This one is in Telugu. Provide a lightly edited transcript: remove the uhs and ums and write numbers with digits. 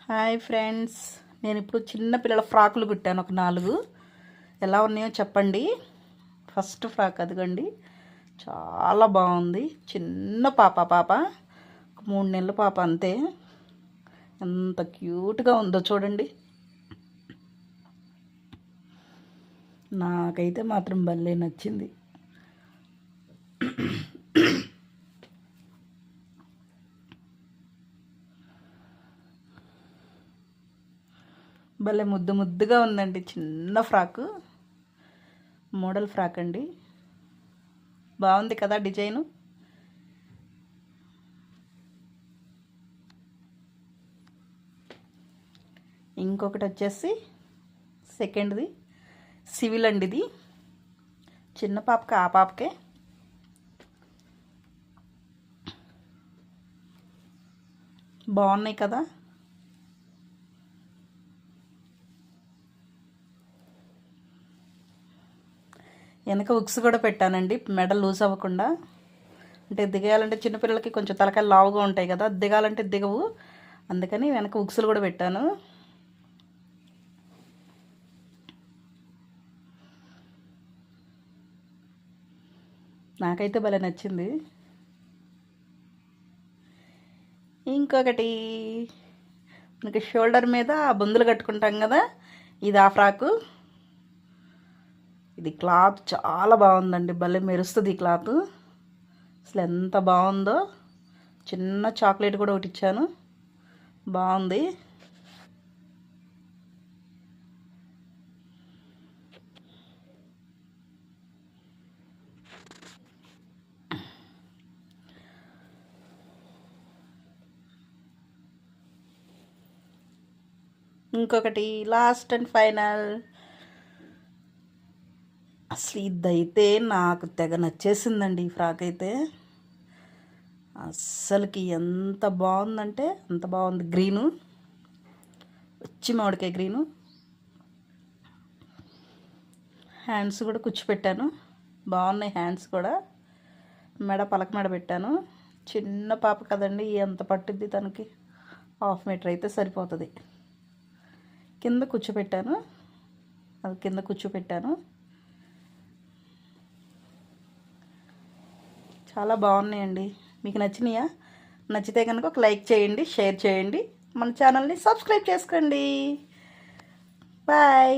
హాయ్ ఫ్రెండ్స్, నేను ఇప్పుడు చిన్న పిల్లల ఫ్రాకులు కుట్టాను ఒక 4. ఎలా ఉన్నాయో చెప్పండి. ఫస్ట్ ఫ్రాక్ అదిగండి, చాలా బాగుంది. చిన్న పాప 3 నెలల పాప అంతే. ఎంత క్యూట్గా ఉందో చూడండి. నాకైతే మాత్రం భలే నచ్చింది. భలే ముద్దుగా ఉందండి. చిన్న ఫ్రాకు, మోడల్ ఫ్రాక్ అండి. బాగుంది కదా డిజైను. ఇంకొకటి వచ్చేసి సెకండ్ది సివిల్ అండి. ఇది చిన్న పాపకి, ఆ పాపకే. బాగున్నాయి కదా. వెనక ఉక్స్ కూడా పెట్టానండి, మెడ లూజ్ అవ్వకుండా. అంటే దిగేయాలంటే చిన్నపిల్లలకి కొంచెం తలకాయలు లావుగా ఉంటాయి కదా, దిగాలంటే దిగవు. అందుకని వెనక ఉక్సులు కూడా పెట్టాను. నాకైతే భలే నచ్చింది. ఇంకొకటి మనకి షోల్డర్ మీద బొందులు కట్టుకుంటాం కదా, ఇది ఆ ఫ్రాకు. ఇది క్లాత్ చాలా బాగుందండి, భలే మెరుస్తుంది ఈ క్లాత్. అసలు ఎంత బాగుందో. చిన్న చాక్లెట్ కూడా ఒకటి ఇచ్చాను, బాగుంది. ఇంకొకటి లాస్ట్ అండ్ ఫైనల్. అసలు ఇదైతే నాకు తెగ నచ్చేసిందండి ఈ ఫ్రాక్ అయితే. అస్సలకి ఎంత బాగుందంటే అంత బాగుంది. గ్రీను, వచ్చి మామిడికాయ గ్రీను. హ్యాండ్స్ కూడా కూర్చోపెట్టాను, బాగున్నాయి హ్యాండ్స్ కూడా. మెడ పలక మెడ పెట్టాను. చిన్న పాప కదండి, ఎంత పట్టుద్ది తనకి, 1/2 మీటర్ అయితే సరిపోతుంది. కింద కూర్చోపెట్టాను, అది కింద కూర్చోపెట్టాను. చాలా బాగున్నాయండి. మీకు నచ్చినాయా? నచ్చితే కనుక ఒక లైక్ చేయండి, షేర్ చేయండి, మన ఛానల్ని సబ్స్క్రైబ్ చేసుకోండి. బాయ్.